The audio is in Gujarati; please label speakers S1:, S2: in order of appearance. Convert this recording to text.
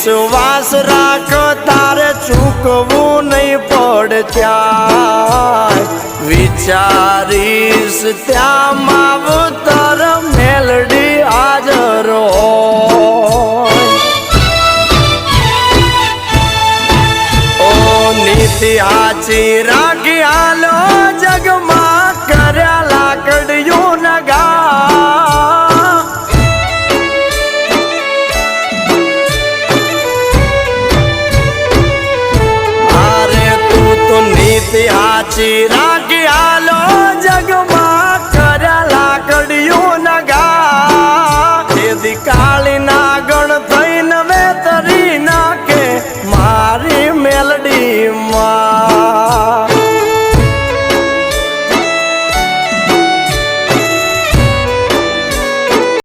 S1: વિશ્વાસ રાખ તારે ચૂકવું નહીં પડે ત્યાં વિચારીશ ત્યાં માવતર મેલડી હાજર હોય ઓ નીતિ હાચી રાખી હાલો જગમાં કર્યા લાકડીયું નગા નીતિ હાચી રાખી હાલો જગમાં